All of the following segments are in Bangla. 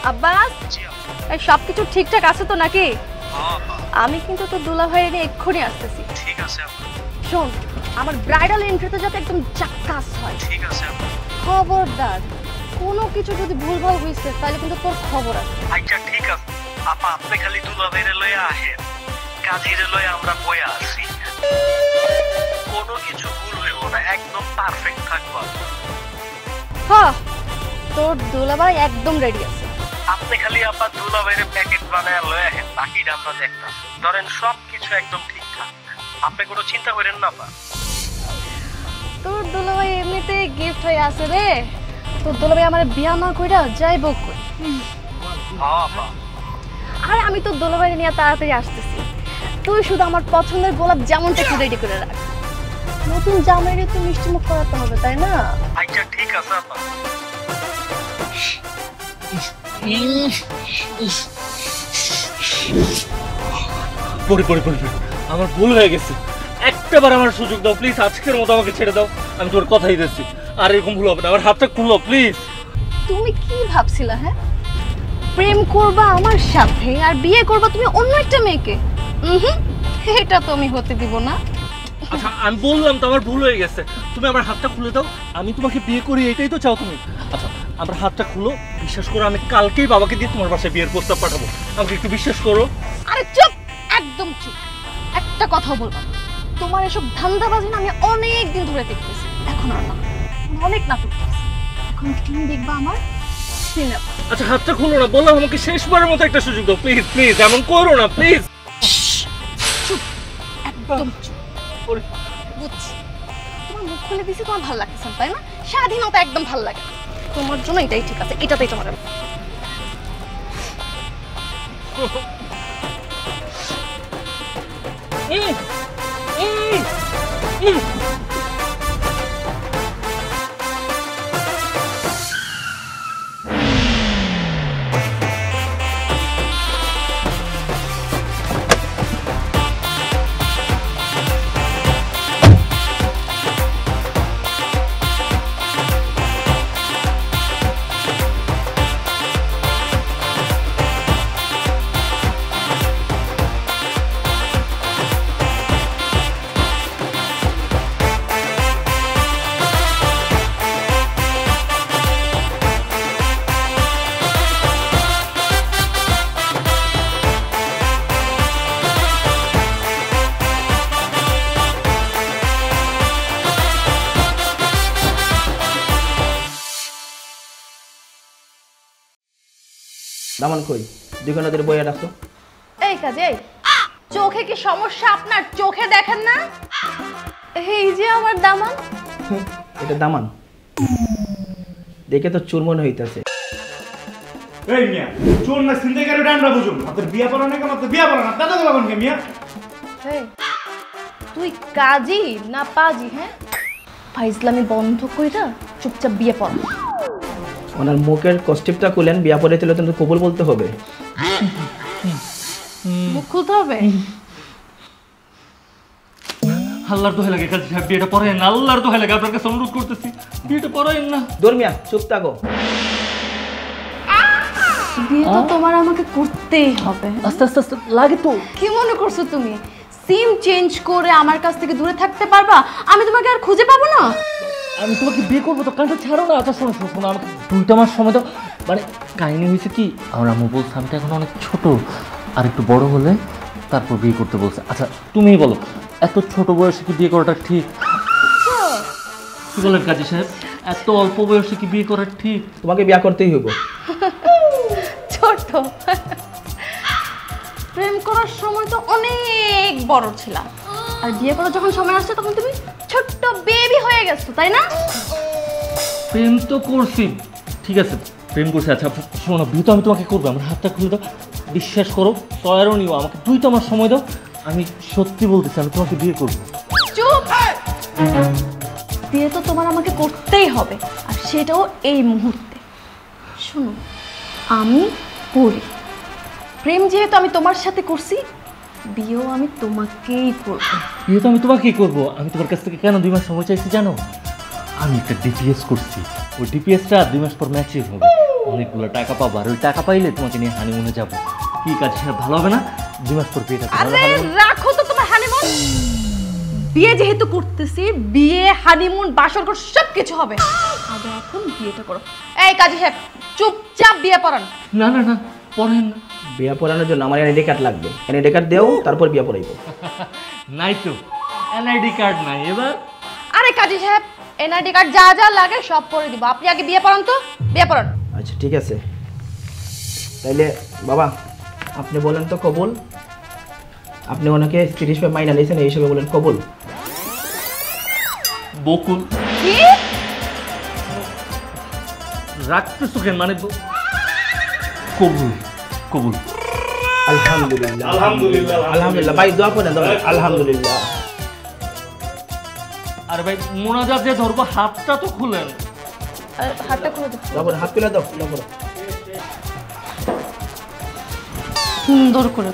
আব্বাস, এই সবকিছু ঠিকঠাক আছে তো নাকি? আমি কিন্তু তো দুলা ভাইয়ের নিয়ে এক্ষুনি আসতেছি। ঠিক আছে আপা। শোন, আমার ব্রাইডাল এন্ট্রিতে যাতে একদম জাক্কাস হয়। ঠিক আছে আপা। খবরদার, কোনো কিছু যদি ভুলভাল হইছে তাহলে কিন্তু তোর খবর আছে। আচ্ছা ঠিক আছে আপা, আপনি খালি দুলা ভাইরে লয়ে আহেন, কাজীরে লয়ে আমরা বয়া আছি। কোনো কিছু ভুল হইব না, একদম পারফেক্ট থাকবো। হ্যাঁ, তোর দুলা ভাই একদম রেডি আছে। আপনি খালি আপা দুলা ভাইরে প্যাকেট বানায় লয়ে আহেন, বাকিটা আমরা দেখতাম। ধরেন সব কিছু একদম ঠিকঠাক, আপনি কোনো চিন্তা করেন না আপা। তোর দুলা ভাই এমনিতে গিফট হয়ে আছে রে। তোর দুলা ভাই আমার বিয়া না কইরা যাইব কই। হ্যাঁ আপা। আর আমি তোর দুলা ভাই নিয়ে তাড়াতাড়ি আসতেছি। তুই শুধু আমার পছন্দের গোলাপ জামুনটা একটু রেডি করে রাখ। নতুন জামাইরে তো মিষ্টি মুখ করাতে হবে, তাই না? আচ্ছা ঠিক আছে আপা। পড়ি পড়ি পড়ি, আমার ভুল হয়ে গেছে। একটাবার আমার সুযোগ দাও প্লিজ, আজকের মতো আমাকে ছেড়ে দাও। আমি তোর কথাই দিচ্ছি, আর এরকম ভুল হবে না। আমার হাতটা খুলো প্লিজ। তুমি কি ভাবছিলা? হ্যাঁ, প্রেম করবা আমার সাথে আর বিয়ে করবা তুমি অন্য একটা মেয়েকে? এটা তো আমি হতে দিব না। আচ্ছা আমি বললাম তো আমার ভুল হয়ে গেছে, তুমি আমার হাতটা খুলে দাও, আমি তোমাকে বিয়ে করি, এটাই তো চাও তুমি। আচ্ছা আমার হাতটা খুলো, বিশ্বাস করো আমি কালকেই বাবাকে দিয়ে তোমার বাসায় বিয়ের প্রস্তাব পাঠাবো, আমাকে একটু বিশ্বাস করো। আরে চুপ, একদম চুপ, একটা কথা বলবা না। তোমার এসব ধান্দাবাজি না আমি অনেক দিন ধরে দেখতেছি। এখন আর না, অনেক নাটক করছি। এখন তুমি দেখবা আমার সিনেমা। আচ্ছা হাতটা খুলো না, বললাম আমাকে শেষবারের মতো একটা সুযোগ দাও প্লিজ প্লিজ, এমন করো না প্লিজ। চুপ, একদম চুপ। বুঝছি, তোমার মুখ খুলে দিছি, তোমার ভালো লাগতেছে তাই না? স্বাধীনতা একদম ভালো লাগে তোমার জন্য, এটাই ঠিক আছে, এটাতেই তোমার। দামান কই, দুইখান নদীর বইয়া রাখো। এই কাজে, এই চোখে কি সমস্যা আপনার? চোখে দেখেন না? এই যে আমার দামান। এটা দামান দেখে তো চোর মনে হইতাছে। এই মিয়া, চোর না ছিনতাইকারী আমরা বুঝুন। আপনার বিয়া পড়া না কেন? আপনার বিয়া পড়া না দাদা গেলাম কে মিয়া? এই তুই কাজী না পাজি? হ্যাঁ, ফাইজলামি বন্ধ কইরা চুপচাপ বিয়ে পড়। ওনার মুখের কষ্টিপটা খুলেন, বিয়া পড়ে দিলে তো কবুল বলতে হবে। মুখ খুলতে হবে। আল্লাহর দোহাই লাগে কাজী সাহেব, বিয়েটা পড়াইন না, আল্লাহর দোহাই লাগে, আপনার কাছে অনুরোধ করতেছি বিয়েটা পড়াইন না। দরমিয়া চুপ থাকো। বিয়ে তো তোমার আমাকে করতেই হবে। আস্তে আস্তে আস্তে লাগে তো। কি মনে করছো তুমি সিম চেঞ্জ করে আমার কাছ থেকে দূরে থাকতে পারবা? আমি তোমাকে আর খুঁজে পাবো না। আমি তোমাকে বিয়ে করবো তো, কাজটা ছাড়ো না। আচ্ছা শোনো শোনো শোনো, আমাকে 2টা মাস সময় দাও। মানে কাহিনী হয়েছে কি, আমার আম্মু বলছে আমি তো এখন অনেক ছোট, আর একটু বড় হলে তারপর বিয়ে করতে বলছে। আচ্ছা তুমিই বলো, এত ছোট বয়সে কি বিয়ে করাটা ঠিক? কি বলেন কাজী সাহেব, এত অল্প বয়সে কি বিয়ে করা ঠিক? তোমাকে বিয়া করতেই হইব। ছোট প্রেম করার সময় তো অনেক বড় ছিলাম, আর বিয়ে করার যখন সময় আসছে তখন তুমি ছোট্ট বেবি হয়ে গেছো, তাই না? প্রেম তো করছি, ঠিক আছে প্রেম করছি। আচ্ছা শোনো, বিয়ে তো আমি তোমাকে করবো, আমার হাতটা খুলে দাও, বিশ্বাস করো, তয়ারও নিও, আমাকে 2টা মাস সময় দাও। আমি সত্যি বলতেছি আমি তোমাকে বিয়ে করবো। চুপ! বিয়ে তো তোমার আমাকে করতেই হবে, আর সেটাও এই মুহূর্তে। শোনো, আমি পড়ি প্রেম যেহেতু আমি তোমার সাথে করছি, বিয়েও আমি তোমাকেই করব। বিয়ে তো আমি তোমাকেই করবো। আমি তোমার কাছ থেকে কেন 2 মাস সময় চাইছি জানো? আমি একটা ডিপিএস করছি, ওই ডিপিএসটা 2 মাস পর ম্যাচিউর হবে, অনেকগুলো টাকা পাবো, আর ওই টাকা পাইলে তোমাকে নিয়ে হানিমুনে যাবো। কি কাজ সেটা ভালো হবে না? 2 মাস পর বিয়েটা করবো। আরে রাখো তো তোমার হানিমুন। বিয়ে যেহেতু করতেছি, বিয়ে হানিমুন বাসরঘর সব কিছু হবে। আগে এখন বিয়েটা করো। এই কাজী সাহেব চুপচাপ বিয়ে পড়ান। না না না, পড়েন না। বিয়া পড়ানোর জন্য আমার এনআইডি কার্ড লাগবে, এনআইডি কার্ড দেও, তারপর বিয়া পড়াইবো। নাই তো, এনআইডি কার্ড নাই। এবার আরে কাজী সাহেব এনআইডি কার্ড যা যা লাগে সব করে দিব, আপনি আগে বিয়ে পড়ান তো। বিয়ে পড়ান। আচ্ছা ঠিক আছে, তাইলে বাবা আপনি বলেন তো কবুল। আপনি ওনাকে 30 পে মাইনা নিয়েছেন, এই হিসেবে বলেন কবুল। বকুল কি রাখতেছো কেন? মানে কবুল কবুল। আলহামদুলিল্লাহ আলহামদুলিল্লাহ আলহামদুলিল্লাহ। ভাই দোয়া করেন, আলহামদুলিল্লাহ। আর ভাই মোনাজাত যে ধরবো, হাতটা তো খুলেন। হাতটা খুলে দাও। তারপর হাত তুলে দাও, তারপর সুন্দর করে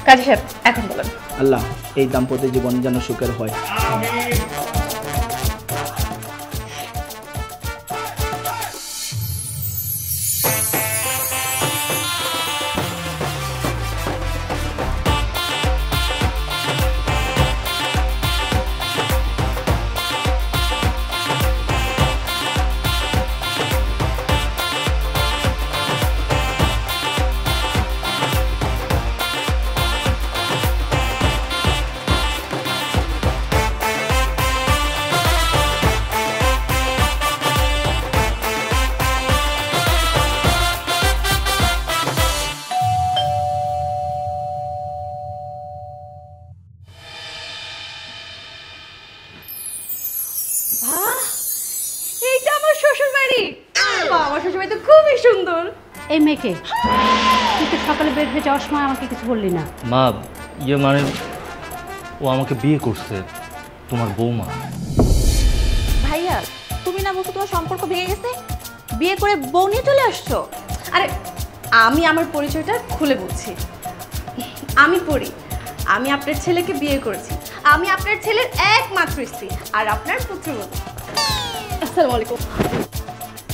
কাজী সাহেব এখন বলেন। আল্লাহ এই দাম্পত্য জীবন যেন সুখের হয়। এইটা আমার শ্বশুর বাড়ি। আমার শ্বশুর বাড়ি তো খুবই সুন্দর। এই মেয়েকে তুই তো সকালে বের হয়ে যাওয়ার সময় আমাকে কিছু বললি না। মা ইয়ে মানে ও আমাকে বিয়ে করছে, তোমার বৌমা। ভাইয়া তুমি না বলছো তোমার সম্পর্ক ভেঙে গেছে, বিয়ে করে বউ নিয়ে চলে আসছো। আরে আমি আমার পরিচয়টা খুলে বলছি। আমি পড়ি, আমি আপনার ছেলেকে বিয়ে করেছি, আমি আপনার ছেলের একমাত্র স্ত্রী আর আপনার পুত্রবধূ। আসসালামু আলাইকুম।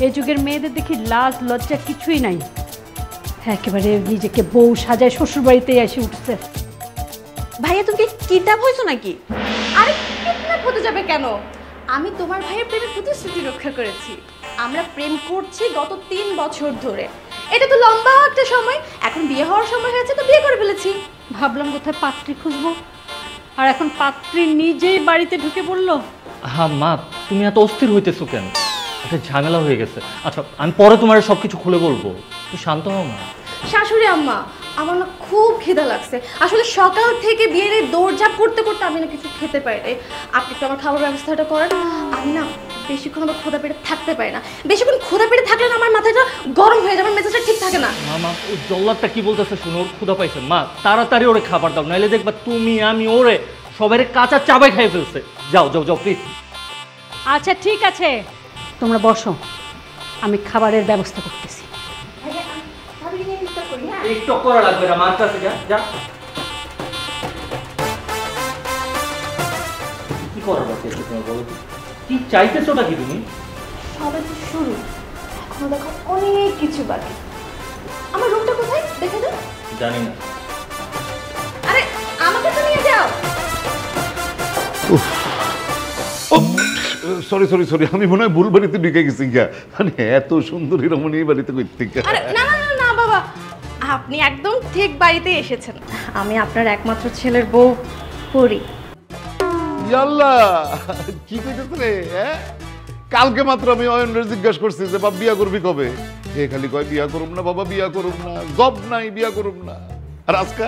এই যুগের মেয়েদের দেখি লাজ লজ্জা কিছুই নাই, একেবারে নিজেকে বউ সাজায় শ্বশুরবাড়িতে এসে উঠছে। ভাইয়া তুমি কি কিডন্যাপ হয়েছো নাকি? আরে কিডন্যাপ হতে যাবে কেন? আমি তোমার ভাইয়ের প্রেমের প্রতিশ্রুতি রক্ষা করেছি। আমরা প্রেম করছি গত 3 বছর ধরে, এটা তো লম্বা একটা সময়। এখন বিয়ে হওয়ার সময় হয়েছে তো বিয়ে করে ফেলেছি। ভাবলাম কোথায় পাত্রী খুঁজবো, আর এখন পাত্রী নিজেই বাড়িতে ঢুকে পড়লো। হ্যাঁ মা, তুমি এত অস্থির হইতেছো কেন? একটা ঝামেলা হয়ে গেছে। আচ্ছা আমি পরে তোমার সব কিছু খুলে বলবো, তুই শান্ত হও না। শাশুড়ি আম্মা আমার না খুব খিদা লাগছে, আসলে সকাল থেকে বিয়ের দৌড়ঝাঁপ করতে করতে আমি না কিছু খেতে পারি নাই। আপনি একটু আমার খাবার ব্যবস্থাটা করেন। আমি না বেশিক্ষণ আমার ক্ষুধা পেটে থাকতে পারি না, বেশিক্ষণ ক্ষুধা পেটে থাকলে না আমার মাথাটা গরম হয়ে যাবে, মেজাজটা ঠিক থাকে না। মা ওই জল্লাদটা কি বলতেছে শুনো, ওর ক্ষুধা পাইছে। মা তাড়াতাড়ি ওরে খাবার দাও, নাইলে দেখবা তুমি আমি ওরে সবাই কাঁচা চাবাই খাই ফেলছে। যাও যাও যাও প্লিজ। আচ্ছা ঠিক আছে, তোমরা বসো, আমি খাবারের ব্যবস্থা করতেছি। একটু করা লাগবে না, মার কাছে যা যা। কি করা লাগবে তোমার বলো তো? কি চাইতেছোটা কি তুমি? সবে তো শুরু, এখনো দেখো অনেক কিছু বাকি। আমার রুমটা কোথায় দেখে দাও। জানি না। আরে আমাকে তো নিয়ে যাও। সরি সরি সরি, আমি মনে হয় ভুল বাড়িতে ঢুকে গেছি গা। মানে এত সুন্দরী রমণী এই বাড়িতে কই থেকে? আরে না না না না বাবা, আপনি একদম ঠিক বাড়িতে এসেছেন। আমি আপনার একমাত্র ছেলের বউ পরি। ইয়াল্লা কি কইতেছ রে? হ্যাঁ কালকে মাত্র আমি অয়নরে জিজ্ঞাসা করছি যে বাবা বিয়া করবি কবে? এ খালি কয় বিয়া করুম না বাবা, বিয়া করুম না, জব নাই বিয়া করুম না। আর আজকা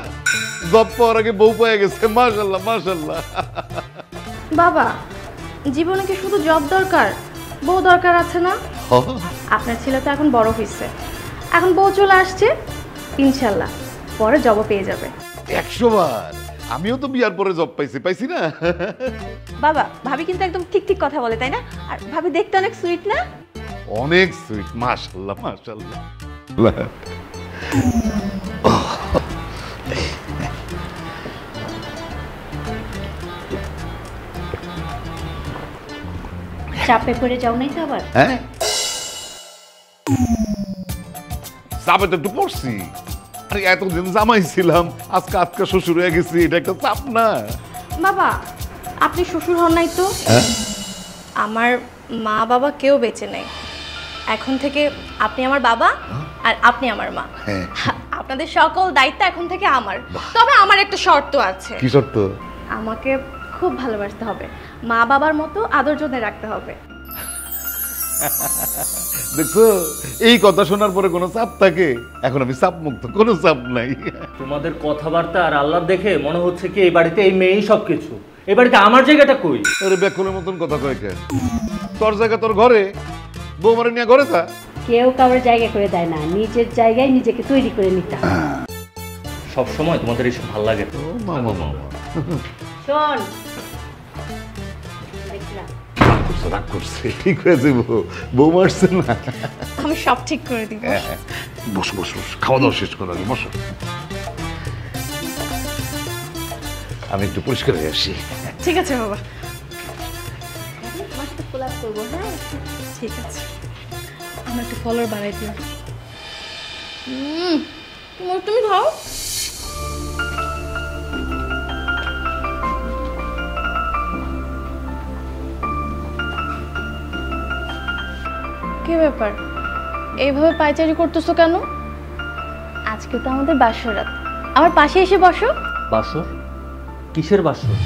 জব পাওয়ার আগে বউ পেয়ে গেছে। মাশাআল্লাহ মাশাআল্লাহ। বাবা জীবনে কি শুধু জব দরকার, বউ দরকার আছে না? আপনার ছেলে তো এখন বড় হয়েছে, এখন বউ চলে আসছে, ইনশাল্লাহ পরে জবও পেয়ে যাবে। 100 বার। আমিও তো বিয়ার পরে জব পাইছি না? বাবা ভাবি কিন্তু একদম ঠিক ঠিক কথা বলে, তাই না? আর ভাবি দেখতে অনেক সুইট না? অনেক সুইট। মাশাআল্লাহ মাশাআল্লাহ। চাপে পড়ে যাও নাই তো আবার? হ্যাঁ চাপে তো একটু পড়ছি। আরে এতদিন জামাই ছিলাম, আজকে আজকে শ্বশুর হয়ে গেছি, এটা একটা চাপ না? বাবা আপনি শ্বশুর হন নাই তো? আমার মা বাবা কেউ বেঁচে নেই, এখন থেকে আপনি আমার বাবা আর আপনি আমার মা। হ্যাঁ। আপনাদের সকল দায়িত্ব এখন থেকে আমার। তবে আমার একটা শর্ত আছে। কি শর্ত? আমাকে খুব ভালোবাসতে হবে, মা বাবার মতো আদর যত্নে রাখতে হবে। দেখছো, এই কথা শোনার পরে কোনো চাপ থাকে? এখন আমি চাপ মুক্ত, কোনো চাপ নাই। তোমাদের কথাবার্তা আর আল্লাহ দেখে মনে হচ্ছে কি এই বাড়িতে এই মেয়েই সবকিছু। এই বাড়িতে আমার জায়গাটা কই? আরে বেকুলের মতন কথা কয় কেন? তোর জায়গা তোর ঘরে, বৌমারে নিয়ে ঘরে থা। কেউ কারোর জায়গা করে দেয় না, নিজের জায়গায় নিজেকে তৈরি করে নিতে হয়। সব সময় তোমাদের এইসব ভালো লাগে তো? মামা মামা শোন, দেখলাম রাগ করছে, ঠিক হয়েছে, বৌমা আসছে না? আমি সব ঠিক করে দিব। বসো বসো, খাওয়া দাওয়া শেষ করো আগে, বসো। আমি একটু পরিষ্কার হয়ে আসি। ঠিক আছে বাবা, মাছটা পোলাপ করবো। হ্যাঁ ঠিক আছে, আমার একটু ফলোয়ার বাড়াই দিও। তুমি খাও। কি ব্যাপার, এইভাবে পায়চারি করতেছো কেন? আজকে তো আমাদের বাসরাত, আমার পাশে এসে বসো। বাসর? কিসের বাসর?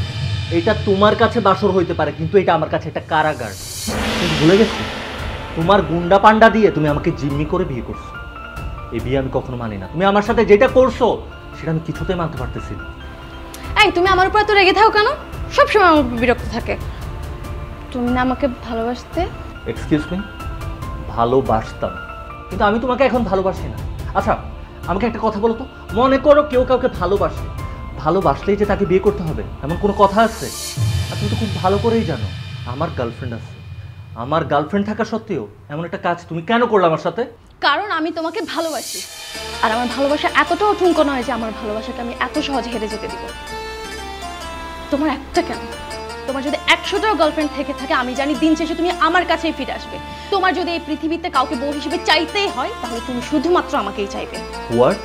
এটা তোমার কাছে বাসর হইতে পারে, কিন্তু এটা আমার কাছে একটা কারাগার। তুমি ভুলে গেছো? তোমার গুন্ডা পান্ডা দিয়ে তুমি আমাকে জিম্মি করে বিয়ে করছো। এই বিয়ে আমি কখনো মানি না। তুমি আমার সাথে যেটা করছো সেটা আমি কিছুতেই মানতে পারতেছি না। এই তুমি আমার উপর এত রেগে থাকো কেন? সবসময় আমার উপর বিরক্ত থাকে। তুমি না আমাকে ভালোবাসতে? Excuse me? ভালোবাসতাম, কিন্তু আমি তোমাকে এখন ভালোবাসি না। আচ্ছা আমাকে একটা কথা বলো তো, মনে করো কেউ কাউকে ভালোবাসে, ভালোবাসলেই যে তাকে বিয়ে করতে হবে এমন কোনো কথা আছে? আর তুমি তো খুব ভালো করেই জানো আমার গার্লফ্রেন্ড আছে। আমার গার্লফ্রেন্ড থাকা সত্ত্বেও এমন একটা কাজ তুমি কেন করলে আমার সাথে? কারণ আমি তোমাকে ভালোবাসি, আর আমার ভালোবাসা এতটাও ঠুনকো নয় যে আমার ভালোবাসাকে আমি এত সহজে হেরে যেতে দিব। তোমার একটা কেন, তোমার যদি 100টাও গার্লফ্রেন্ড থেকে থাকে, আমি জানি দিন শেষে তুমি আমার কাছেই ফিরে আসবে। তোমার যদি এই পৃথিবীতে কাউকে বউ হিসেবে চাইতেই হয়, তাহলে তুমি শুধুমাত্র আমাকেই চাইবে। হোয়াট?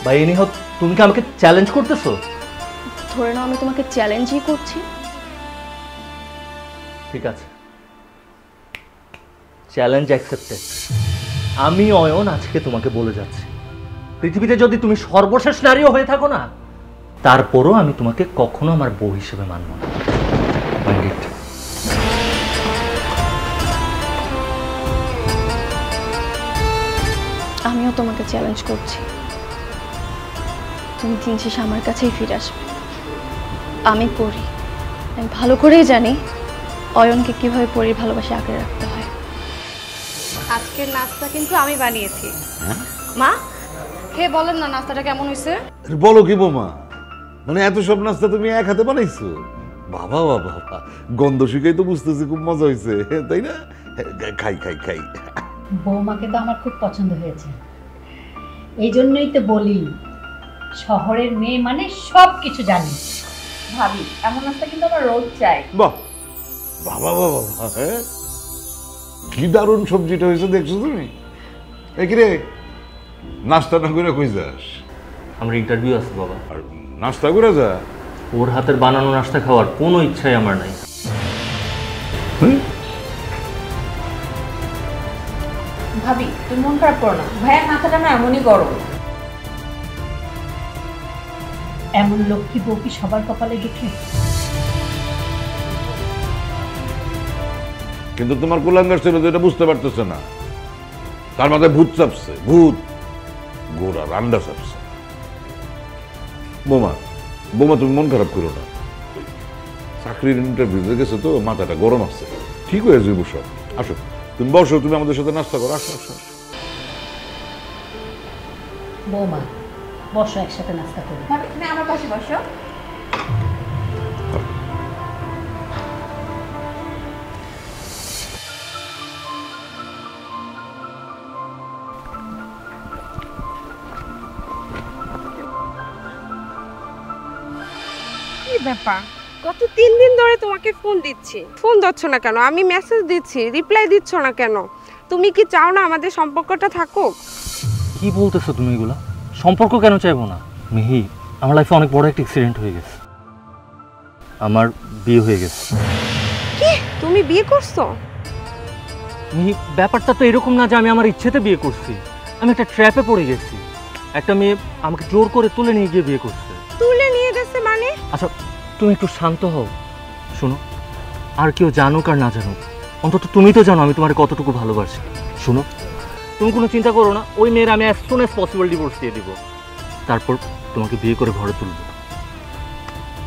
বাই এনি হাউ তুমি কি আমাকে চ্যালেঞ্জ করতেছো? ধরে নাও আমি তোমাকে চ্যালেঞ্জই করছি। ঠিক আছে, চ্যালেঞ্জ অ্যাকসেপ্টেড। আমি অয়ন আজকে তোমাকে বলে যাচ্ছি, পৃথিবীতে যদি তুমি সর্বশেষ নারীও হয়ে থাকো না, তারপরও আমি তোমাকে কখনো আমার বউ হিসেবে মানব না। Mind it. আমিও তোমাকে চ্যালেঞ্জ করছি, তুমি দিন শেষে আমার কাছেই ফিরে আসবে। আমি পড়ি, আমি ভালো করেই জানি অয়নকে কিভাবে পড়ির ভালোবাসা আঁকড়ে রাখতে হয়। আজকের নাস্তা কিন্তু আমি বানিয়েছি। মা খেয়ে বলেন না নাস্তাটা কেমন হয়েছে? বলো কি বৌমা, মানে এত সব নাস্তা তুমি এক হাতে বানাইছো? বাবা বাবা, গন্ধ শুকাই তো বুঝতেছি খুব মজা হয়েছে, তাই না? খাই খাই খাই। বৌমাকে তো আমার খুব পছন্দ হয়েছে, এই জন্যই তো বলি শহরের মেয়ে মানে সব কিছু জানি। ভাবি এমন নাস্তা কিন্তু আমার রোজ চাই। বাহ, বাবা বাবা, হ্যাঁ কি দারুণ সবজিটা হয়েছে দেখছো তুমি। রে নাস্তা না করে কই যাস? আমার ইন্টারভিউ আছে বাবা। আর নাস্তা করে যা। ওর হাতের বানানো নাস্তা খাওয়ার কোনো ইচ্ছাই আমার নাই। ভাবি তুমি মন খারাপ করো না, ভাইয়ের মাথাটা না এমনই গরম। এমন লক্ষ্মী বউ কি সবার কপালে জুটে? কিন্তু তোমার কুলাঙ্গার ছিল যেটা বুঝতে পারতেছে না, তার মাথায় ভূত চাপছে, ভূত গোড়া রান্ডা চাপছে। বোমা বোমা তুমি মন খারাপ করো না, চাকরির ইন্টারভিউতে গেছে তো মাথাটা গরম আছে, ঠিক হয়ে যাবে সব। আসো তুমি বসো, তুমি আমাদের সাথে নাস্তা করো, আসো আসো। বৌমা বসো, একসাথে নাস্তা করি। ভাবি তুমি আমার পাশে বসো। কি ব্যাপার, গত 3 দিন ধরে তোমাকে ফোন দিচ্ছি, ফোন ধরছ না কেন? আমি মেসেজ দিচ্ছি, রিপ্লাই দিচ্ছ না কেন? তুমি কি চাও না আমাদের সম্পর্কটা থাকুক? কি বলতেছো তুমি এগুলা? সম্পর্ক কেন চাইবো না? মিহি, আমার লাইফে অনেক বড় একটা অ্যাক্সিডেন্ট হয়ে গেছে, আমার বিয়ে হয়ে গেছে। কি তুমি বিয়ে করছো? মিহি, ব্যাপারটা তো এরকম না যে আমি আমার ইচ্ছেতে বিয়ে করছি। আমি একটা ট্র্যাপে পড়ে গেছি। একটা মেয়ে আমাকে জোর করে তুলে নিয়ে গিয়ে বিয়ে করছে। তুলে নিয়ে গেছে মানে? আচ্ছা তুমি একটু শান্ত হও। শোনো, আর কেউ জানুক আর না জানুক, অন্তত তুমি তো জানো আমি তোমার কতটুকু ভালোবাসি। শোনো, তুমি কোনো চিন্তা করো না, ওই মেয়ের আমি as soon as possible divorce দিয়ে দিব। তারপর তোমাকে বিয়ে করে ঘরে তুলব।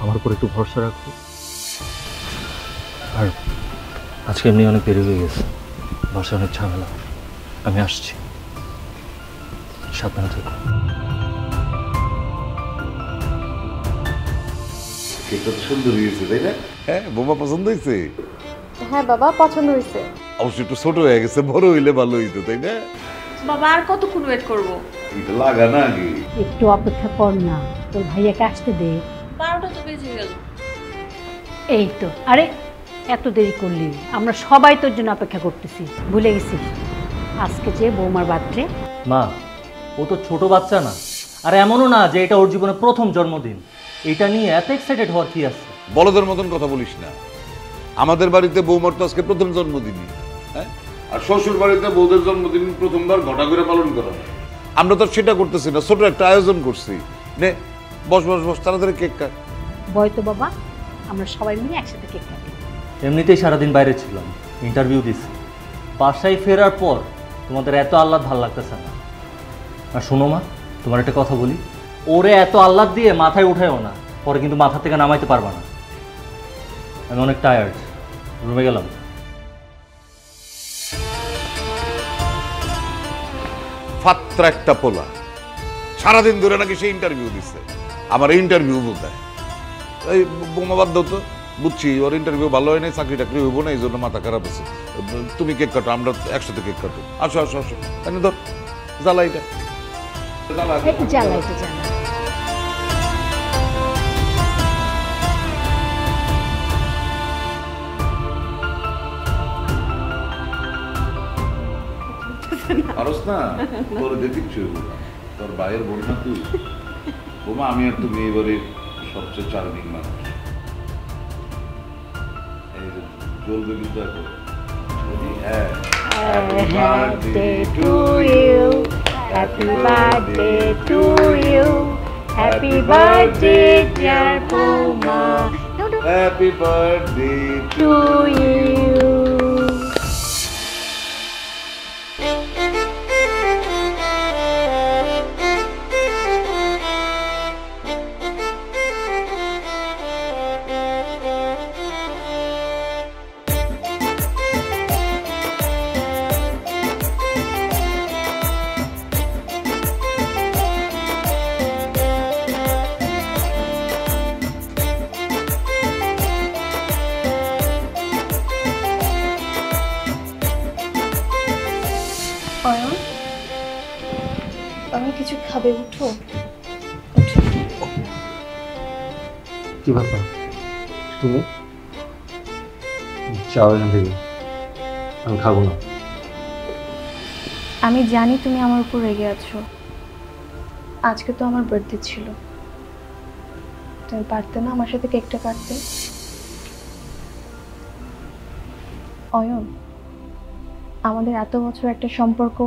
আমার উপর একটু ভরসা রাখো। আর আজকে এমনি অনেক দেরি হয়ে গেছে, বাসায় অনেক ঝামেলা। আমি আসছি, সাবধানে থেকো। কেকটা তো সুন্দর হয়েছে, তাই না? হ্যাঁ, বোমা পছন্দ হয়েছে? হ্যাঁ বাবা, পছন্দ হয়েছে। অবশ্যই একটু ছোট হয়ে গেছে, বড় হইলে ভালো হইতো, তাই না? বাবা আর কতক্ষণ ওয়েট করবো? এটা লাগা না আগে। একটু অপেক্ষা কর না, তোর ভাইয়াকে আসতে দে। 12টা তো বেজে গেল। এই তো, আরে এত দেরি করলি? আমরা সবাই তোর জন্য অপেক্ষা করতেছি, ভুলে গেছি আজকে যে বৌমার বার্থডে। মা, ও তো ছোট বাচ্চা না, আর এমনও না যে এটা ওর জীবনে প্রথম জন্মদিন। এটা নিয়ে এত এক্সাইটেড হওয়ার কি আছে? বলদের মতন কথা বলিস না। আমাদের বাড়িতে বৌমার তো আজকে প্রথম জন্মদিনই, হ্যাঁ? আর শ্বশুর বাড়িতে বৌদের জন্মদিন প্রথমবার ঘটা করে পালন করা হয়। আমরা তো সেটা করতেছি না, ছোট একটা আয়োজন করছি। নে বস বস বস, তাড়াতাড়ি কেক কাট। বয় তো বাবা, আমরা সবাই মিলে একসাথে কেক কাটি। এমনিতেই সারাদিন বাইরে ছিলাম, ইন্টারভিউ দিছি। বাসায় ফেরার পর তোমাদের এত আহ্লাদ ভাল লাগতেছে না। আর শোনো মা, তোমার একটা কথা বলি, ওরে এত আহ্লাদ দিয়ে মাথায় উঠায়ও না, পরে কিন্তু মাথা থেকে নামাইতে পারবা না। আমি অনেক টায়ার্ড, রুমে গেলাম। ফাত্রা একটা পোলা, সারাদিন ধরে নাকি সে ইন্টারভিউ দিচ্ছে। আমার ইন্টারভিউ বলতে এই বোমা বাদ দাও তো। বুঝছি ওর ইন্টারভিউ ভালো হয় নাই, চাকরি টাকরি হইব না, এই জন্য মাথা খারাপ আছে। তুমি কেক কাটো, আমরা একসাথে কেক কাটো। আসো আসো আসো, এনে ধর, জ্বালা এটা জ্বালা। জ্বালা, এটা জ্বালা। পারস না, তোর দেখি তোর ভাইয়ের বোন না তুই। বোমা, আমি আর তুমি এবারে সবচেয়ে চার্মিং মানুষ। জ্বলবে কিন্তু এখন। Happy birthday to you, happy birthday to you, happy birthday dear Boma, happy birthday to you. Ayan, আমি কিছু খাবে, উঠো। কি ব্যাপার? তুমি যাও এখান থেকে, আমি খাবো না। আমি জানি তুমি আমার উপর রেগে আছো। আজকে তো আমার বার্থডে ছিল, তুমি পারতে না আমার সাথে কেকটা কাটতে? অয়ন, আমাদের এত বছর একটা সম্পর্ক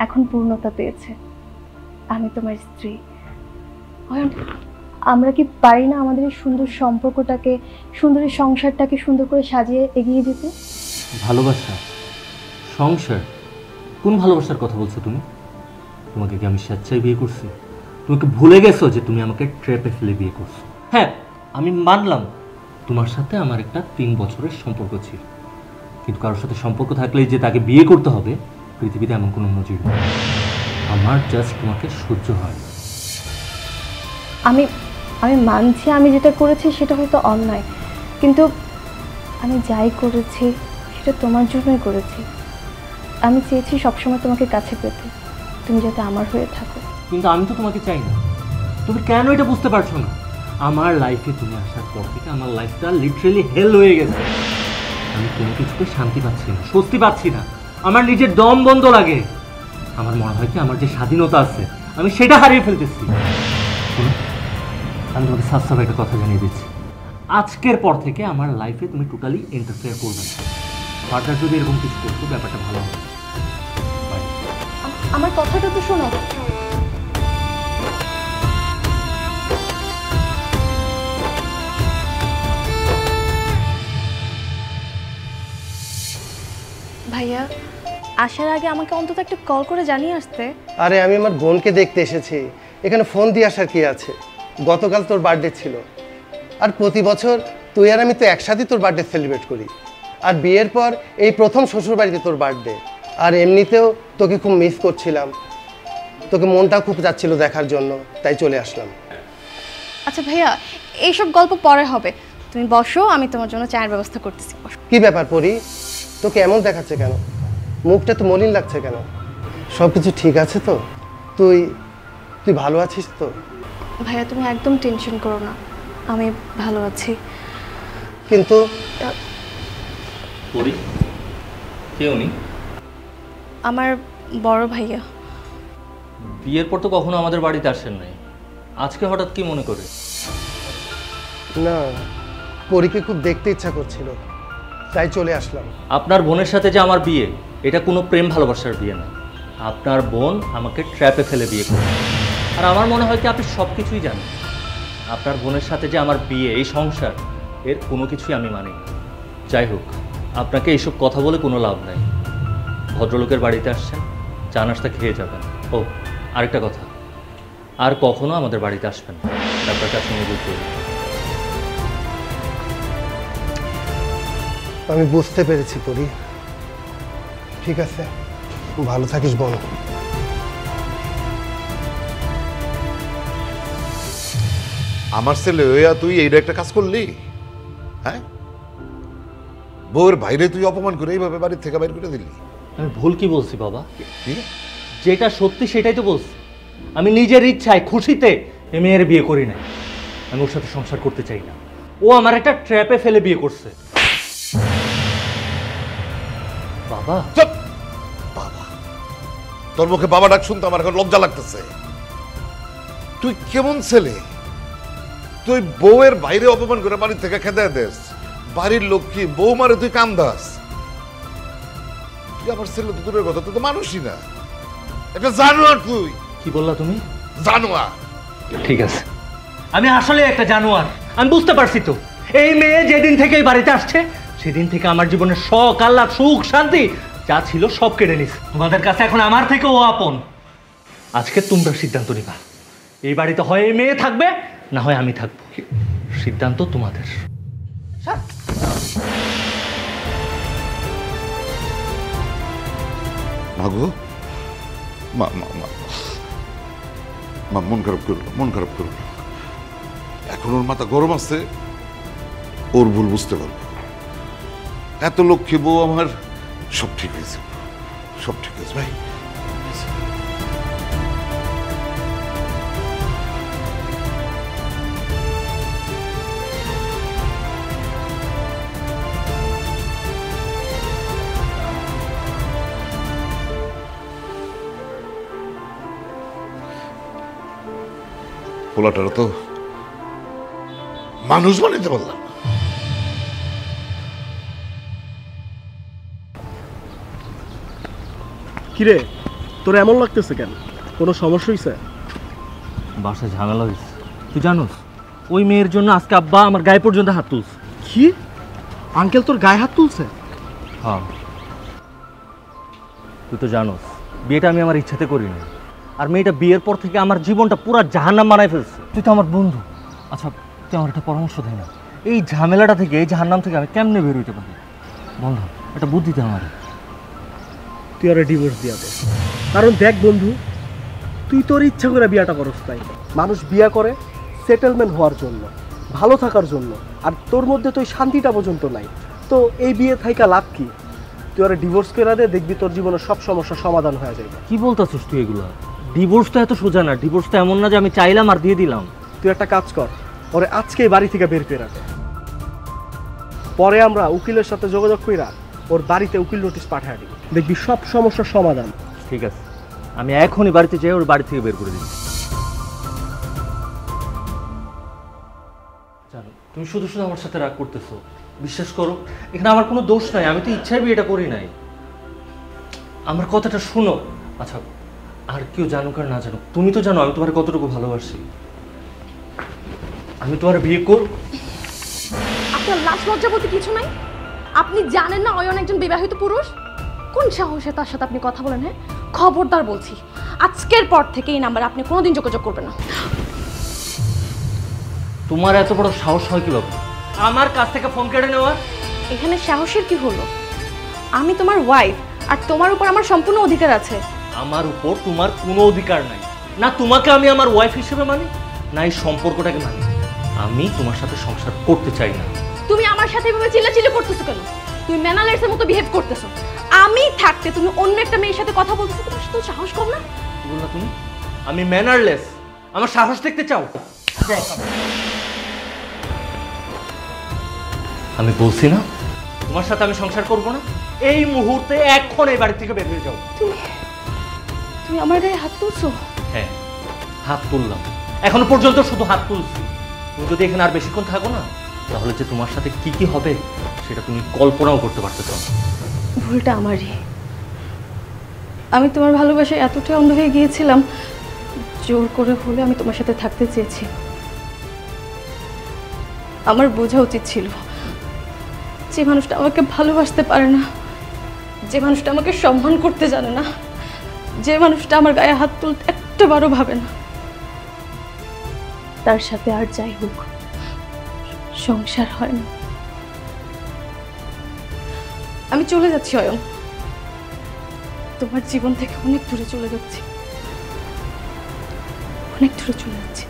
এখন পূর্ণতা পেয়েছে। আমি তোমার স্ত্রী। অয়ন, আমরা কি পারি না আমাদের এই সুন্দর সম্পর্কটাকে, সুন্দর এই সংসারটাকে সুন্দর করে সাজিয়ে এগিয়ে যেতে? ভালোবাসা, সংসার? কোন ভালোবাসার কথা বলছো তুমি? তোমাকে কি আমি স্বেচ্ছায় বিয়ে করছি? তোমাকে ভুলে গেছো যে তুমি আমাকে ট্র্যাপে ফেলে বিয়ে করছো? হ্যাঁ, আমি মানলাম তোমার সাথে আমার একটা 3 বছরের সম্পর্ক ছিল, কিন্তু কারোর সাথে সম্পর্ক থাকলেই যে তাকে বিয়ে করতে হবে পৃথিবীতে এমন কোনো নজির নেই। আমার জাস্ট তোমাকে সহ্য হয়। আমি আমি মানছি আমি যেটা করেছি সেটা হয়তো অন্যায়, কিন্তু আমি যাই করেছি সেটা তোমার জন্যই করেছি। আমি চেয়েছি সবসময় তোমাকে কাছে পেতে, তুমি যাতে আমার হয়ে থাকো। কিন্তু আমি তো তোমাকে চাই না। তুমি কেন এটা বুঝতে পারছো না? আমার লাইফে তুমি আসার পর থেকে আমার লাইফটা লিটারেলি হেল হয়ে গেছে। আমি কোনো কিছুতে শান্তি পাচ্ছি না, স্বস্তি পাচ্ছি না, আমার নিজের দম বন্ধ লাগে। আমার মনে হয় কি আমার যে স্বাধীনতা আছে আমি সেটা হারিয়ে ফেলতেছি। শোনো, আমি তোমাকে সাফ সাফ একটা কথা জানিয়ে দিচ্ছি, আজকের পর থেকে আমার লাইফে তুমি টোটালি ইন্টারফেয়ার করবে না। ফার্দার যদি এরকম কিছু করতো ব্যাপারটা ভালো হবে। আমার কথাটা তো শোনো। ভাইয়া, আসার আগে আমাকে অন্তত একটা কল করে জানিয়ে আসতে। আরে আমি আমার বোনকে দেখতে এসেছি, এখানে ফোন দিয়ে আসার কি আছে? গতকাল তোর বার্থডে ছিল, আর প্রতি বছর তুই আর আমি তো একসাথে তোর বার্থডে সেলিব্রেট করি। আর বিয়ের পর এই প্রথম শ্বশুরবাড়িতে তোর বার্থডে। আর এমনিতেও তোকে খুব মিস করছিলাম, তোকে মনটাও খুব যাচ্ছিল দেখার জন্য, তাই চলে আসলাম। আচ্ছা ভাইয়া, এইসব গল্প পরে হবে, তুমি বসো, আমি তোমার জন্য চায়ের ব্যবস্থা করতেছি। কি ব্যাপার পরি, তোকে এমন দেখাচ্ছে কেন? মুখটা তো মলিন লাগছে কেন? সব কিছু ঠিক আছে তো? তুই তুই ভালো আছিস তো? ভাইয়া তুমি একদম টেনশন করো না, আমি ভালো আছি। কিন্তু পরি কে উনি? আমার বড় ভাইয়া। বিয়ের পর তো কখনো আমাদের বাড়িতে আসেন নাই, আজকে হঠাৎ কি মনে করে? না, পরীকে খুব দেখতে ইচ্ছা করছিল, তাই চলে আসলাম। আপনার বোনের সাথে যে আমার বিয়ে, এটা কোনো প্রেম ভালোবাসার বিয়ে না। আপনার বোন আমাকে ট্র্যাপে ফেলে বিয়ে করে। আর আমার মনে হয় কি আপনি সব কিছুই জানেন। আপনার বোনের সাথে যে আমার বিয়ে, এই সংসার, এর কোনো কিছুই আমি মানি না। যাই হোক, আপনাকে এইসব কথা বলে কোনো লাভ নাই। ভদ্রলোকের বাড়িতে আসছেন, চা নাস্তা খেয়ে যাবেন। ও আরেকটা কথা, আর কখনো আমাদের বাড়িতে আসবেন না, আপনার কাছে অনুরোধ করি। আমি বুঝতে পেরেছি পরি, ঠিক আছে, ভালো থাকিস বোন। আমার ছেলে হইয়া তুই এইটা একটা কাজ করলি? হ্যাঁ, বউয়ের বাইরে তুই অপমান করে এইভাবে বাড়ির থেকে বাইর করে দিলি? আমি ভুল কি বলছি বাবা? কি? যেটা সত্যি সেটাই তো বলছি। আমি নিজের ইচ্ছায় খুশিতে এ মেয়ের বিয়ে করি না। আমি ওর সাথে সংসার করতে চাই না। ও আমার একটা ট্র্যাপে ফেলে বিয়ে করছে। বাবা চুপ! বাবা, তোর মুখে বাবা ডাক শুনতে আমার এখন লজ্জা লাগতেছে। তুই কেমন ছেলে? তুই বউয়ের বাইরে অপমান করে বাড়ির থেকে খেতে দেস, বাড়ির লোক কি বউ মারে তুই কান্দাস? তুই আমার ছেলে তো দূরের কথা, তুই তো মানুষই না, একটা জানোয়ার। তুই কি বললা তুমি? জানোয়ার। ঠিক আছে, আমি আসলে একটা জানোয়ার, আমি বুঝতে পারছি তো। এই মেয়ে যেদিন থেকে এই বাড়িতে আসছে সেদিন থেকে আমার জীবনের শখ, আহ্লাদ, সুখ, শান্তি যা ছিল সব কেড়ে নিস। তোমাদের কাছে এখন আমার থেকে ও আপন। আজকে তোমরা সিদ্ধান্ত নিবা, এই বাড়িতে হয় এই মেয়ে থাকবে, না হয় আমি থাকবো। সিদ্ধান্ত তোমাদের। মাগো, মা মা মা মা মন খারাপ করো, মন খারাপ করো। এখন ওর মাথা গরম আছে, ওর ভুল বুঝতে পারবো। এত লক্ষ্মী বউ আমার, সব ঠিক হয়েছে, সব ঠিক আছে ভাই। পোলাটারা তো মানুষ বানাইতে পারলাম। কিরে, তোর এমন লাগতেছে কেন? কোনো সমস্যা হয়েছে? বাসায় ঝামেলা হয়েছে, তুই জানোস? ওই মেয়ের জন্য আজকে আব্বা আমার গায়ে পর্যন্ত হাত তুলছে। কি? আঙ্কেল তোর গায়ে হাত তুলছে? হ্যাঁ, তুই তো জানোস বিয়েটা আমি আমার ইচ্ছাতে করিনি। আর মেয়েটা বিয়ের পর থেকে আমার জীবনটা পুরো জাহান্নাম বানায় ফেলছে। তুই তো আমার বন্ধু, আচ্ছা তুই আমার একটা পরামর্শ দে না, এই ঝামেলাটা থেকে, এই জাহান্নাম থেকে আমি কেমনে বের হইতে পারি? বন্ধু, একটা বুদ্ধি দে আমার। তুই আরে ডিভোর্স দিয়া দে। কারণ দেখ বন্ধু, তুই তোর ইচ্ছা করে বিয়াটা করস তাই। মানুষ বিয়া করে সেটেলমেন্ট হওয়ার জন্য, ভালো থাকার জন্য, আর তোর মধ্যে তো শান্তিটা পর্যন্ত নাই। তো এই বিয়ে থাইকা লাভ কি? তুই আরে ডিভোর্স করে দে, দেখবি তোর জীবনের সব সমস্যার সমাধান হয়ে যাবে। কি বলতেছিস তুই এগুলো? ডিভোর্স তো এত সোজা না, ডিভোর্স তো এমন না যে আমি চাইলাম আর দিয়ে দিলাম। তুই একটা কাজ কর, ওরে আজকেই বাড়ি থেকে বের করে রাখে। পরে আমরা উকিলের সাথে যোগাযোগ কইরা ওর বাড়িতে উকিল নোটিশ পাঠায় দিই, দেখবি সব সমস্যার সমাধান। ঠিক আছে, আমি এখনই বাড়িতে যাই ওর বাড়ি থেকে বের করে দিই। জানো, তুমি শুধু শুধু আমার সাথে রাগ করতেছো। বিশ্বাস করো, এখানে আমার কোনো দোষ নাই, আমি তো ইচ্ছায় বিয়েটা করি নাই। আমার কথাটা শোনো। আচ্ছা, আর কেউ জানুক আর না জানুক, তুমি তো জানো আমি তোমার কতটুকু ভালোবাসি। আমি তোমার বিয়ে করব। আপনার লাশ লজ্জা বলতে কিছু নাই? আপনি জানেন না অয়ন একজন বিবাহিত পুরুষ? কোন সাহসে তার সাথে আপনি কথা বলেন? হ্যাঁ, খবরদার বলছি, আজকের পর থেকে এই নাম্বারে আপনি কোনোদিন যোগাযোগ করবেন না। তোমার এত বড় সাহস হয় কিভাবে আমার কাছ থেকে ফোন কেড়ে নেওয়ার? এখানে সাহসের কি হলো? আমি তোমার ওয়াইফ, আর তোমার উপর আমার সম্পূর্ণ অধিকার আছে। আমার উপর তোমার কোনো অধিকার নাই। না তোমাকে আমি আমার ওয়াইফ হিসেবে মানি, না এই সম্পর্কটাকে মানি। আমি তোমার সাথে সংসার করতে চাই না। তুমি আমার সাথে এভাবে চিল্লাচিল্লি করতেছো কেন? তুমি ম্যানারলেসের মতো বিহেভ করতেছো। আমি থাকতে তুমি অন্য একটা মেয়ের সাথে কথা বলতেছো, তোমার সাথে সাহস কম না? কি বললা তুমি? আমি ম্যানারলেস? আমার সাহস দেখতে চাও? আমি বলছি না তোমার সাথে আমি সংসার করব না। এই মুহূর্তে এখন এই বাড়ি থেকে বের হয়ে যাও। তুমি আমার গায়ে হাত তুলছো? হ্যাঁ, হাত তুললাম। এখনো পর্যন্ত শুধু হাত তুলছি। তুমি যদি এখানে আর বেশিক্ষণ থাকো না, তাহলে যে তোমার সাথে কি কি হবে সেটা তুমি কল্পনাও করতে পারতেছো না। ভুলটা আমারই। আমি তোমার ভালোবাসায় এতটাই অন্ধ হয়ে গিয়েছিলাম, জোর করে হলে আমি তোমার সাথে থাকতে চেয়েছি। আমার বোঝা উচিত ছিল যে মানুষটা আমাকে ভালোবাসতে পারে না, যে মানুষটা আমাকে সম্মান করতে জানে না, যে মানুষটা আমার গায়ে হাত তুলতে একটাবারও ভাবে না, তার সাথে আর যাই হোক সংসার হয় না। আমি চলে যাচ্ছি অয়ন, তোমার জীবন থেকে অনেক দূরে চলে যাচ্ছি, অনেক দূরে চলে যাচ্ছি।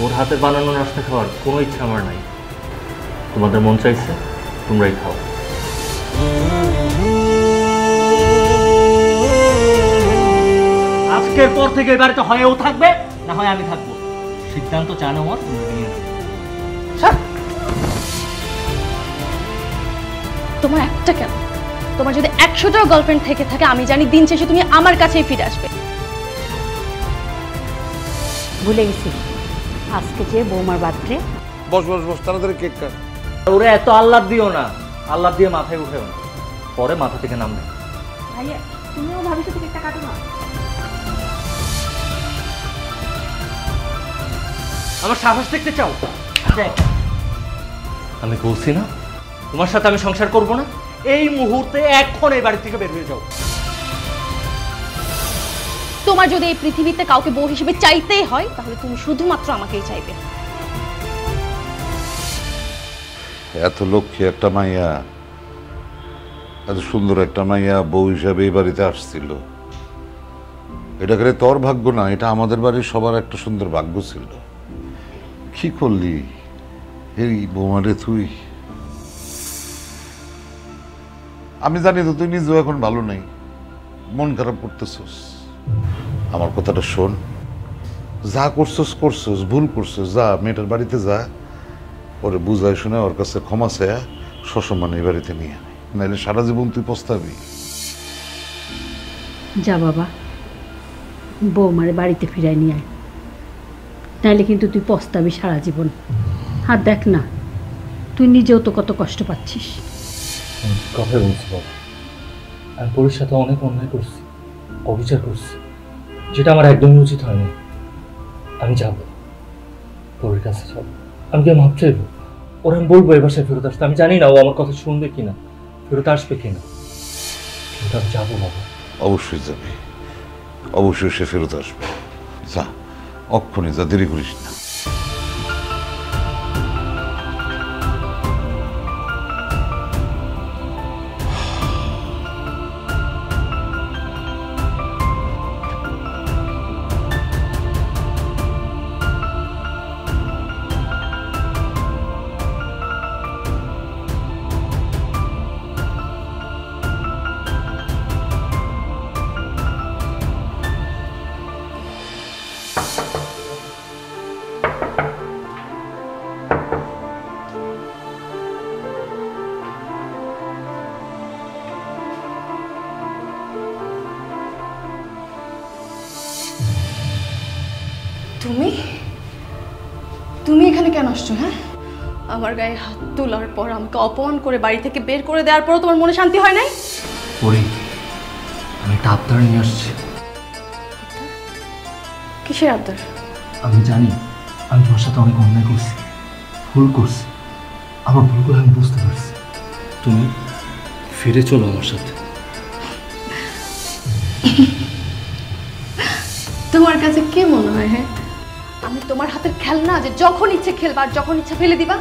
ওর হাতে বানানো নাস্তা খাওয়ার কোনো ইচ্ছা আমার নাই। তোমাদের মন চাইছে তোমরাই খাও। আজকের পর থেকে এই বাড়িতে হয় ও থাকবে, না হয় আমি থাকবো। সিদ্ধান্ত চান আমার, তোমরা নিয়ে নাও। তোমার একটা কেন, তোমার যদি 100টাও গার্লফ্রেন্ড থেকে থাকে, আমি জানি দিন শেষে তুমি আমার কাছেই ফিরে আসবে। ভুলে গেছি আজকে যে বৌমার বার্থডে। বস বস বস, তাড়াতাড়ি কেক কাট। ওরে এত আহ্লাদ দিও না, আহ্লাদ দিয়ে মাথায় উঠেও না, পরে মাথা থেকে নামবে। ভাইয়া তুমিও ভাবির সাথে কেকটা কাটো না। আমার সাহস দেখতে চাও? আমি বলছি না তোমার সাথে আমি সংসার করব না। এই মুহূর্তে এখন এই বাড়ি থেকে বের হয়ে যাও। তোমার যদি এই পৃথিবীতে কাউকে বউ হিসেবে চাইতেই হয়, তাহলে তুমি শুধুমাত্র আমাকেই চাইবে। এত লক্ষ্মী একটা মাইয়া, এত সুন্দর একটা মাইয়া বউ হিসাবে এই বাড়িতে আসছিল, এটা করে তোর ভাগ্য না, এটা আমাদের বাড়ির সবার একটা সুন্দর ভাগ্য ছিল। কি করলি এই বৌমারে তুই? আমি জানি তো তুই নিজেও এখন ভালো নেই, মন খারাপ করতেছস। আমার কথাটা শোন, যা করছস করছস, ভুল করছস, যা মেয়েটার বাড়িতে যা, ওরে বুঝাই শুনে ওর কাছে ক্ষমা চেয়ে সসম্মানে এই বাড়িতে নিয়ে আয়, নাহলে সারা জীবন তুই পস্তাবি। যা বাবা, বৌমারে বাড়িতে ফিরাই নিয়ে আয়, নাহলে কিন্তু তুই পস্তাবি সারা জীবন। আর দেখ না, তুই নিজেও তো কত কষ্ট পাচ্ছিস। কথা বলছি বাবা, আমি পরির সাথে অনেক অন্যায় করছি, অবিচার করছি, যেটা আমার একদমই উচিত হয়নি। আমি যাব, পরির কাছে যাব, আমি কি মাপ চাইবো? ওরা আমি বলবো এ বাসায় ফেরত আসতে। আমি জানি না ও আমার কথা শুনবে কিনা, ফেরত আসবে কিনা, কিন্তু আমি যাবো বাবা। অবশ্যই যাবি, অবশ্যই সে ফেরত আসবে। যা, অক্ষণে যা, দেরি করিস না। তুমি তুমি এখানে কেন আসছো? হ্যাঁ, আমার গায়ে হাত তোলার পর, আমাকে অপমান করে বাড়ি থেকে বের করে দেওয়ার পরও তোমার মনে শান্তি হয় নাই? পরি, আমি একটা আবদার নিয়ে আসছি। কিসের আবদার? আমি জানি আমি তোমার সাথে অনেক অন্যায় করছি, ভুল করছি, আমার ভুলগুলো আমি বুঝতে পারছি। তুমি ফিরে চলো আমার সাথে। তোমার কাছে কি মনে হয়? হ্যাঁ, আমি তোমার হাতের খেলনা যে যখন ইচ্ছে খেলবা আর যখন ইচ্ছে ফেলে দিবা?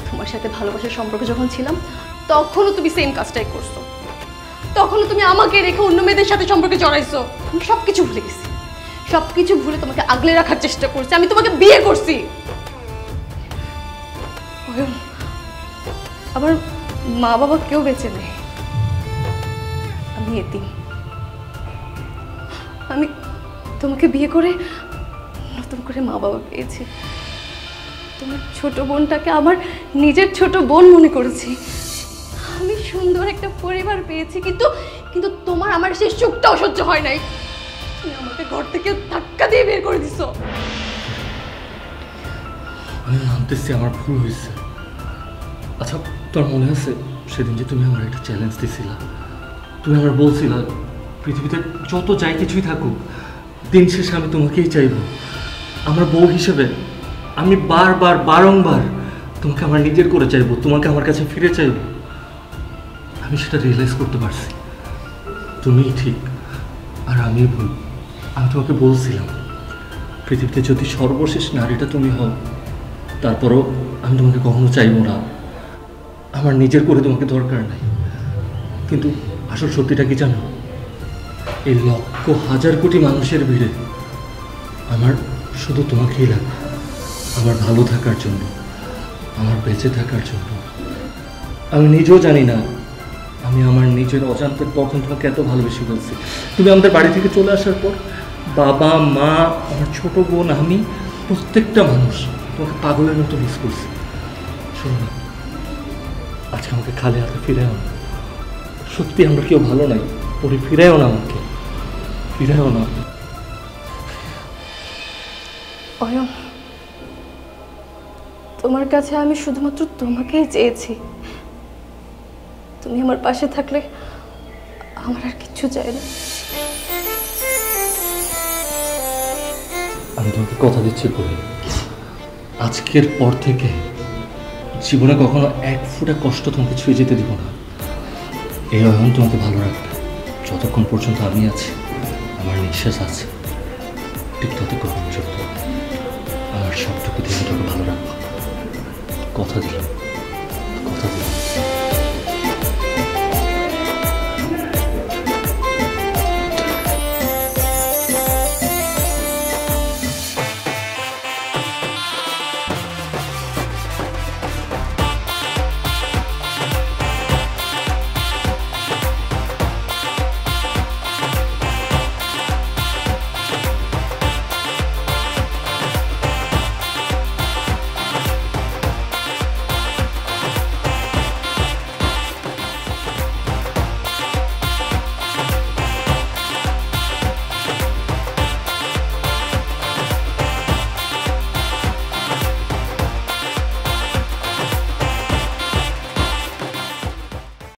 তোমার সাথে ভালোবাসার সম্পর্ক যখন ছিলাম তখনও তুমি সেম কাজটাই করছো, তখনও তুমি আমাকে রেখে অন্য মেয়েদের সাথে সম্পর্কে জড়াইছো। আমি সবকিছু ভুলে গেছি, সবকিছু ভুলে তোমাকে আগলে রাখার চেষ্টা করছি। আমি তোমাকে বিয়ে করছি, আবার মা বাবা কেউ বেঁচে নেই, আমি এতিম। আমি তোমাকে বিয়ে করে নতুন করে মা বাবা পেয়েছি, তোমার ছোট বোনটাকে আমার নিজের ছোট বোন মনে করেছি। আমি সুন্দর একটা পরিবার পেয়েছি, কিন্তু কিন্তু তোমার আমার সেই সুখটাও সহ্য হয় নাই। তুমি আমাকে ঘর থেকে ধাক্কা দিয়ে বের করে দিছো। আমি মানতেছি আমার ভুল হয়েছে। আচ্ছা, তোর মনে আছে সেদিন যে তুমি আমার একটা চ্যালেঞ্জ দিয়েছিলা? তুমি আমার বলছিলা পৃথিবীতে যত যাই কিছুই থাকুক, দিন শেষে আমি তোমাকেই চাইব আমার বউ হিসেবে। আমি বারংবার তোমাকে আমার নিজের করে চাইবো, তোমাকে আমার কাছে ফিরে চাইব। আমি সেটা রিয়েলাইজ করতে পারছি, তুমিই ঠিক আর আমি ভুল। আমি তোমাকে বলছিলাম পৃথিবীতে যদি সর্বশেষ নারীটা তুমি হও, তারপরও আমি তোমাকে কখনো চাইবো না, আমার নিজের করে তোমাকে দরকার নাই। কিন্তু আসল সত্যিটা কি জানো? এই লক্ষ হাজার কোটি মানুষের ভিড়ে আমার শুধু তোমাকেই লাগবে, আমার ভালো থাকার জন্য, আমার বেঁচে থাকার জন্য। আমি নিজেও জানি না আমি আমার নিজের অজান্তে কখন তোমাকে এত ভালোবেসে ফেলছি। তুমি আমাদের বাড়ি থেকে চলে আসার পর বাবা, মা, আমার ছোট বোন, আমি প্রত্যেকটা মানুষ তোমাকে পাগলের মতো মিস করছি। শোনো না, আজকে আমাকে খালি হাতে ফিরেও না। সত্যি আমরা কেউ ভালো নাই, পরে ফিরেও না, আমাকে ফিরেও না। অয়ন, তোমার কাছে আমি শুধুমাত্র তোমাকেই চেয়েছি। তুমি আমার পাশে থাকলে আমার আর কিচ্ছু চাই না। আমি তোমাকে কথা দিচ্ছি করি, আজকের পর থেকে জীবনে কখনো এক ফোঁটা কষ্ট তোমাকে ছুঁয়ে যেতে দিব না। এই অয়ন তোমাকে ভালো রাখবে যতক্ষণ পর্যন্ত আমি আছি, আমার নিঃশ্বাস আছে, ঠিক ততক্ষণ পর্যন্ত আমার সবটুকু দিয়ে তোকে ভালো রাখবো। কথা দিলাম, কথা দিলাম।